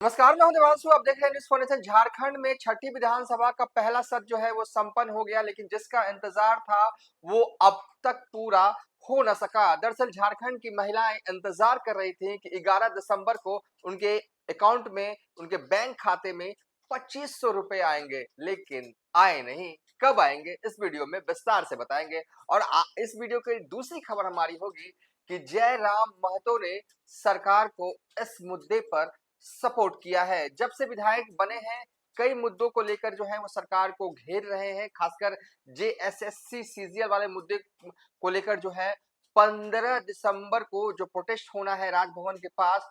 नमस्कार, मैं हूं देवांशु। आप देख रहे हैं न्यूज़ फॉर झारखंड में छठी विधानसभा का पहला सत्र जो है वो संपन्न हो गया, लेकिन जिसका इंतजार था वो अब तक पूरा हो न सका। दरअसल झारखंड की महिलाएं इंतजार कर रही थी कि 11 दिसंबर को उनके अकाउंट में, उनके बैंक खाते में 2500 रुपए आएंगे, लेकिन आए नहीं। कब आएंगे इस वीडियो में विस्तार से बताएंगे। और इस वीडियो की दूसरी खबर हमारी होगी कि जयराम महतो ने सरकार को इस मुद्दे पर सपोर्ट किया है। जब से विधायक बने हैं, कई मुद्दों को लेकर जो है वो सरकार को घेर रहे हैं। खासकर जेएसएससी सीजीएल वाले मुद्दे को लेकर जो है 15 दिसंबर को जो प्रोटेस्ट होना है राजभवन के पास,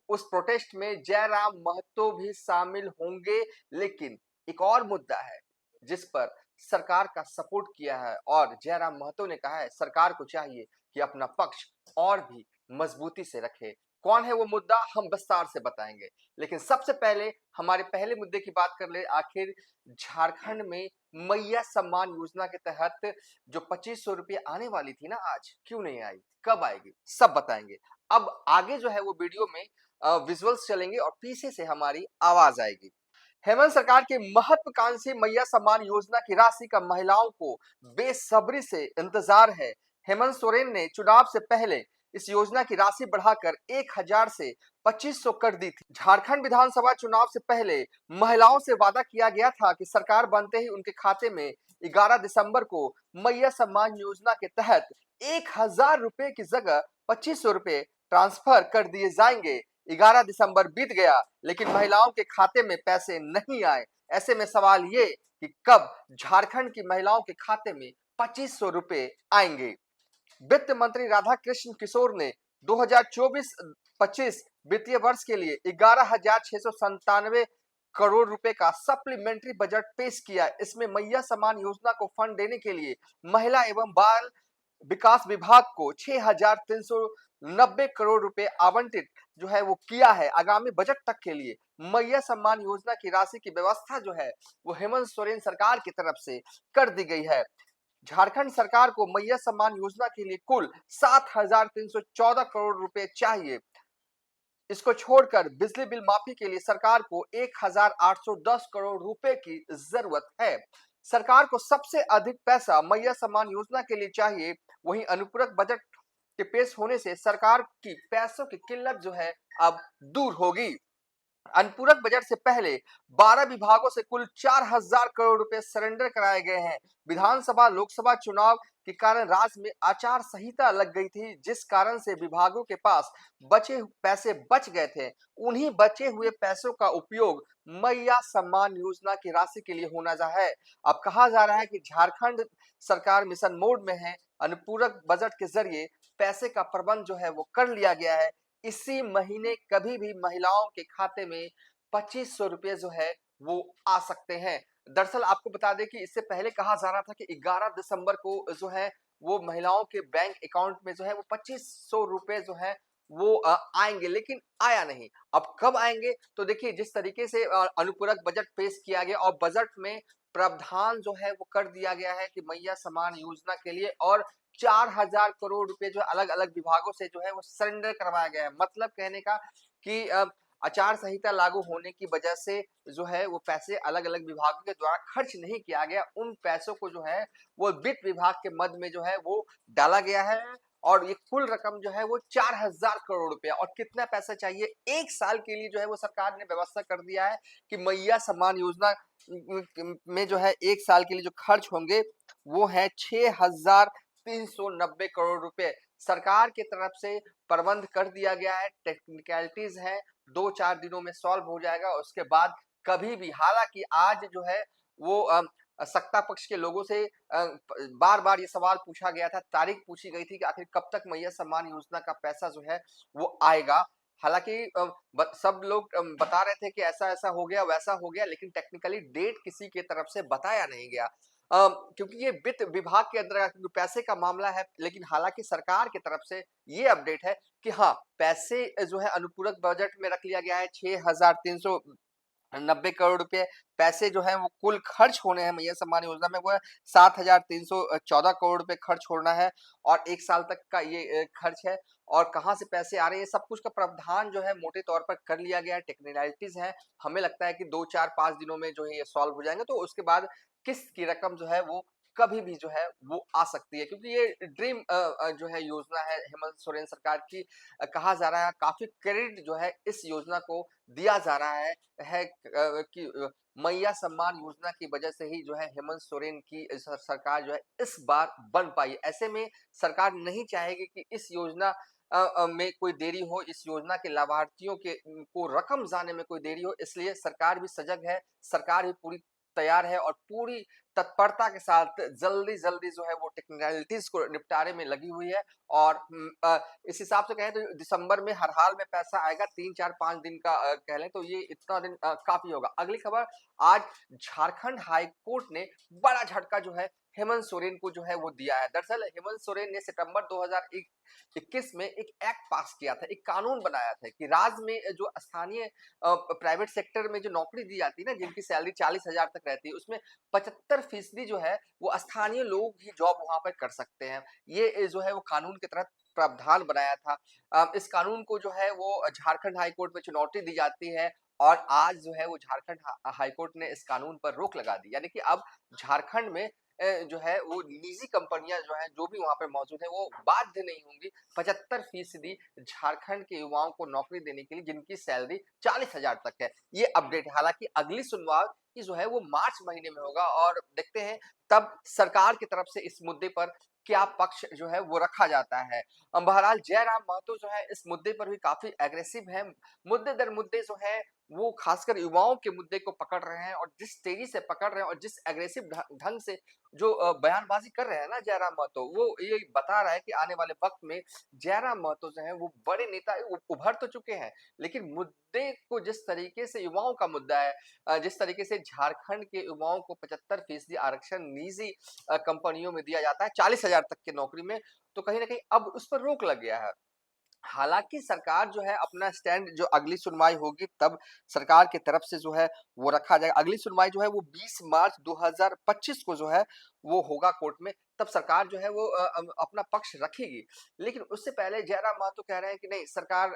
उस प्रोटेस्ट में जयराम महतो भी शामिल होंगे। लेकिन एक और मुद्दा है जिस पर सरकार का सपोर्ट किया है और जयराम महतो ने कहा है सरकार को चाहिए कि अपना पक्ष और भी मजबूती से रखे। कौन है वो मुद्दा, हम विस्तार से बताएंगे। लेकिन सबसे पहले हमारे पहले मुद्दे की बात कर ले। आखिर झारखंड में मैया सम्मान योजना के तहत जो 2500 रुपये आने वाली थी ना, आज क्यों नहीं आई, कब आएगी, सब बताएंगे। अब आगे जो है वो वीडियो में विजुअल्स चलेंगे और पीछे से हमारी आवाज आएगी। हेमंत सरकार की महत्वाकांक्षी मैया सम्मान योजना की राशि का महिलाओं को बेसब्री से इंतजार है। हेमंत सोरेन ने चुनाव से पहले इस योजना की राशि बढ़ाकर 1000 से 2500 कर दी थी। झारखंड विधानसभा चुनाव से पहले महिलाओं से वादा किया गया था कि सरकार बनते ही उनके खाते में 11 दिसंबर को मैया सम्मान योजना के तहत 1000 रुपए की जगह 2500 रुपए ट्रांसफर कर दिए जाएंगे। 11 दिसंबर बीत गया, लेकिन महिलाओं के खाते में पैसे नहीं आए। ऐसे में सवाल ये कि कब झारखंड की महिलाओं के खाते में 2500 रुपए आएंगे। वित्त मंत्री राधा कृष्ण किशोर ने 2024-25 वित्तीय वर्ष के लिए 11,697 करोड़ रुपए का सप्लीमेंट्री बजट पेश किया। इसमें मैया सम्मान योजना को फंड देने के लिए महिला एवं बाल विकास विभाग को 6,390 करोड़ रुपए आवंटित जो है वो किया है। आगामी बजट तक के लिए मैया सम्मान योजना की राशि की व्यवस्था जो है वो हेमंत सोरेन सरकार की तरफ से कर दी गई है। झारखंड सरकार को मैया सम्मान योजना के लिए कुल 7,314 करोड़ रुपए चाहिए। इसको छोड़कर बिजली बिल माफी के लिए सरकार को 1,810 करोड़ रुपए की जरूरत है। सरकार को सबसे अधिक पैसा मैया सम्मान योजना के लिए चाहिए। वहीं अनुपूरक बजट के पेश होने से सरकार की पैसों की किल्लत जो है अब दूर होगी। अनुपूरक बजट से पहले 12 विभागों से कुल 4,000 करोड़ रुपए सरेंडर कराए गए हैं। विधानसभा लोकसभा चुनाव के कारण राज्य में आचार संहिता लग गई थी, जिस कारण से विभागों के पास बचे पैसे बच गए थे। उन्हीं बचे हुए पैसों का उपयोग मैया सम्मान योजना की राशि के लिए होना है। अब कहा जा रहा है कि झारखंड सरकार मिशन मोड में है। अनुपूरक बजट के जरिए पैसे का प्रबंध जो है वो कर लिया गया है। इसी महीने कभी भी महिलाओं के खाते में 2500 रुपए जो है वो आ सकते हैं। दरअसल आपको बता दें कि इससे पहले कहा जा रहा था कि 11 दिसंबर को जो है वो महिलाओं के बैंक अकाउंट में जो है वो 2500 रुपए जो है वो आएंगे, लेकिन आया नहीं। अब कब आएंगे, तो देखिए जिस तरीके से अनुपूरक बजट पेश किया गया और बजट में प्रावधान जो है वो कर दिया गया है कि मैया सम्मान योजना के लिए और 4,000 करोड़ रुपए जो अलग अलग विभागों से जो है वो सरेंडर करवाया गया है। मतलब कहने का कि आचार संहिता लागू होने की वजह से जो है वो पैसे अलग अलग विभागों के द्वारा खर्च नहीं किया गया। उन पैसों को जो है वो वित्त विभाग के मद में जो है वो डाला गया है और ये कुल रकम जो है वो 4,000 करोड़ रुपए। और कितना पैसा चाहिए, एक साल के लिए जो है वो सरकार ने व्यवस्था कर दिया है कि मैया सम्मान योजना में जो है एक साल के लिए जो खर्च होंगे वो है 6,390 करोड़ रुपए। सरकार की तरफ से प्रबंध कर दिया गया है। टेक्निकलिटीज है, 2-4 दिनों में सॉल्व हो जाएगा। उसके बाद कभी भी, हालांकि आज जो है वो सत्ता पक्ष के लोगों से बार बार ये सवाल पूछा गया था, तारीख पूछी गई थी कि आखिर कब तक मैया सम्मान योजना का पैसा जो है वो आएगा। हालांकि सब लोग बता रहे थे कि ऐसा ऐसा हो गया, वैसा हो गया, लेकिन टेक्निकली डेट किसी की तरफ से बताया नहीं गया। क्योंकि ये वित्त विभाग के अंदर पैसे का मामला है। लेकिन हालांकि सरकार की तरफ से ये अपडेट है कि हाँ, पैसे जो है अनुपूरक बजट में रख लिया गया है। 6,300 90 करोड़ रुपए पैसे जो हैं वो कुल खर्च होने हैं मैया सम्मान योजना में, वो है 7,314 करोड़ रुपए खर्च होना है और 1 साल तक का ये खर्च है। और कहाँ से पैसे आ रहे हैं, सब कुछ का प्रावधान जो है मोटे तौर पर कर लिया गया है, टेक्निकलिटीज़ हैं। हमें लगता है कि 2, 4, 5 दिनों में जो है ये सॉल्व हो जाएँगे, तो उसके बाद किस्त की रकम जो है वो कभी भी जो है वो आ सकती है, क्योंकि ये ड्रीम जो है योजना है हेमंत सोरेन सरकार की। कहा जा रहा है काफ़ी क्रेडिट जो है इस योजना को दिया जा रहा है कि मैया सम्मान योजना की वजह से ही जो है हेमंत सोरेन की सरकार जो है इस बार बन पाई। ऐसे में सरकार नहीं चाहेगी कि इस योजना में कोई देरी हो, इस योजना के लाभार्थियों के को रकम जाने में कोई देरी हो, इसलिए सरकार भी सजग है, सरकार भी पूरी तैयार है और पूरी तत्परता के साथ जल्दी-जल्दी जो है वो टेक्निकलिटीज़ को निपटारे में लगी हुई है। और इस हिसाब से कहें तो दिसंबर में हर हाल में पैसा आएगा, 3, 4, 5 दिन का कह लें तो ये इतना दिन काफ़ी होगा। अगली खबर, आज झारखंड हाई कोर्ट ने बड़ा झटका जो है हेमंत सोरेन को जो है वो दिया है। दरअसल हेमंत सोरेन ने सितंबर 2021 में एक एक्ट पास किया था, एक कानून बनाया था कि राज्य में जो स्थानीय प्राइवेट सेक्टर में जो नौकरी दी जाती है ना, जिनकी सैलरी 40,000 तक रहती है, उसमें 75% जो है वो स्थानीय लोग ही जॉब वहाँ पर कर सकते हैं। ये जो है वो कानून के तहत प्रावधान बनाया था। इस कानून को जो है वो झारखंड हाई कोर्ट में चुनौती दी जाती है और आज जो है वो झारखंड हाई कोर्ट ने इस कानून पर रोक लगा दी। यानी कि अब झारखंड में जो है वो निजी कंपनियां जो है जो भी वहां पर मौजूद है वो बाध्य नहीं होंगी 75% झारखंड के युवाओं को नौकरी देने के लिए जिनकी सैलरी 40,000 तक है। ये अपडेट है। हालांकि अगली सुनवाई जो है वो मार्च महीने में होगा और देखते हैं तब सरकार की तरफ से इस मुद्दे पर क्या पक्ष जो है वो रखा जाता है। बहरहाल जयराम महतो जो है इस मुद्दे पर भी काफी एग्रेसिव है। मुद्दे दर मुद्दे जो है वो खासकर युवाओं के मुद्दे को पकड़ रहे हैं और जिस तेजी से पकड़ रहे हैं और जिस एग्रेसिव ढंग से जो बयानबाजी कर रहे हैं ना जयराम महतो, वो ये बता रहा है कि आने वाले वक्त में जयराम महतो जो है वो बड़े नेता उभर तो चुके हैं, लेकिन मुद्दे को जिस तरीके से युवाओं का मुद्दा है, जिस तरीके से झारखंड के युवाओं को 75% आरक्षण निजी कंपनियों में दिया जाता है 40,000 तक की नौकरी में, तो कहीं ना कहीं अब उस पर रोक लग गया है। हालाँकि सरकार जो है अपना स्टैंड जो अगली सुनवाई होगी तब सरकार की तरफ से जो है वो रखा जाएगा। अगली सुनवाई जो है वो 20 मार्च 2025 को जो है वो होगा कोर्ट में, तब सरकार जो है वो अपना पक्ष रखेगी। लेकिन उससे पहले जयराम महतो कह रहे हैं कि नहीं सरकार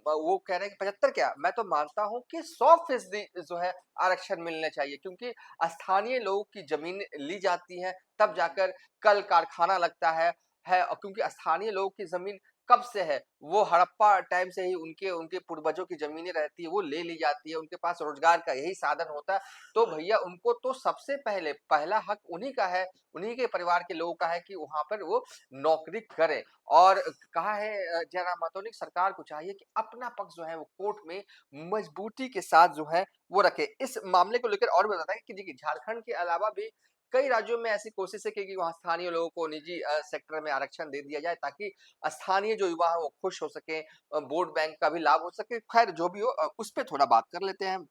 वो कह रहे हैं कि 75 क्या, मैं तो मानता हूँ कि 100% जो है आरक्षण मिलने चाहिए, क्योंकि स्थानीय लोगों की ज़मीन ली जाती है, तब जाकर कल कारखाना लगता है और क्योंकि स्थानीय लोगों की ज़मीन कब से है, वो हड़प्पा टाइम से ही उनके उनके पूर्वजों की ज़मीनें रहती है, वो ले ली जाती है, उनके पास रोज़गार का यही साधन होता है। तो भैया उनको तो सबसे पहले पहला हक उन्हीं का है, उन्हीं के परिवार के लोगों का है कि वहाँ पर वो नौकरी करें। और कहा है जयराम महतो ने सरकार को चाहिए कि अपना पक्ष जो है वो कोर्ट में मजबूती के साथ जो है वो रखे। इस मामले को लेकर और भी बताएँ कि देखिए झारखंड के अलावा भी कई राज्यों में ऐसी कोशिशें की कि वहाँ स्थानीय लोगों को निजी सेक्टर में आरक्षण दे दिया जाए ताकि स्थानीय जो युवा है वो खुश हो सके, वोट बैंक का भी लाभ हो सके। खैर जो भी हो उस पे थोड़ा बात कर लेते हैं।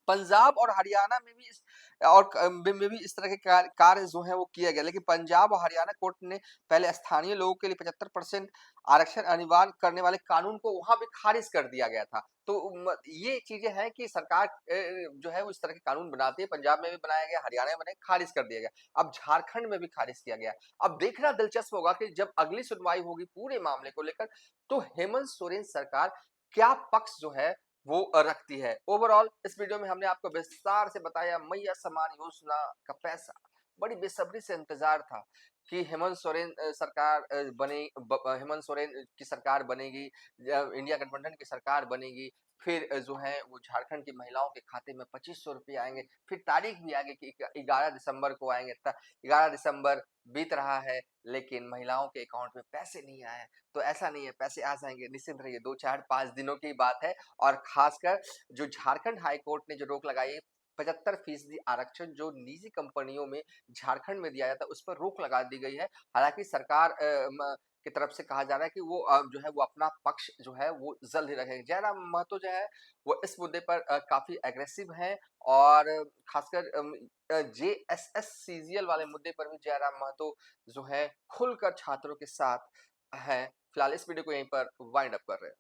पंजाब और हरियाणा में भी इस और में भी इस तरह के कार्य जो है वो किया गया, लेकिन पंजाब और हरियाणा कोर्ट ने पहले स्थानीय लोगों के लिए 75% आरक्षण अनिवार्य करने वाले कानून को वहां भी खारिज कर दिया गया था। तो ये चीजें हैं कि सरकार जो है वो इस तरह के कानून बनाती है, पंजाब में भी बनाया गया, हरियाणा में बनाया, खारिज कर दिया गया। अब झारखंड में भी खारिज किया गया। अब देखना दिलचस्प होगा कि जब अगली सुनवाई होगी पूरे मामले को लेकर, तो हेमंत सोरेन सरकार क्या पक्ष जो है वो रखती है। ओवरऑल इस वीडियो में हमने आपको विस्तार से बताया मैया सम्मान योजना का पैसा। बड़ी बेसब्री से इंतजार था कि हेमंत सोरेन सरकार हेमंत सोरेन की सरकार बनेगी, इंडिया गठबंधन की सरकार बनेगी, फिर जो है वो झारखंड की महिलाओं के खाते में 2500 रुपये आएंगे, फिर तारीख भी आगे कि 11 दिसंबर को आएंगे। 11 दिसंबर बीत रहा है लेकिन महिलाओं के अकाउंट में पैसे नहीं आए हैं। तो ऐसा नहीं है, पैसे आ जाएंगे, निश्चिंत रहिए, 2 4 5 दिनों की बात है। और खासकर जो झारखंड हाई कोर्ट ने जो रोक लगाई है 75% आरक्षण जो निजी कंपनियों में झारखंड में दिया जाता है उस पर रोक लगा दी गई है। हालांकि सरकार की तरफ से कहा जा रहा है कि वो जो है वो अपना पक्ष जो है वो जल्द ही रखेंगे। जयराम महतो जो है वो इस मुद्दे पर काफी एग्रेसिव हैं और खासकर जेएसएस सीजीएल वाले मुद्दे पर भी जयराम महतो जो है खुलकर छात्रों के साथ हैं। फिलहाल इस वीडियो को यहीं पर वाइंड अप कर रहे हैं।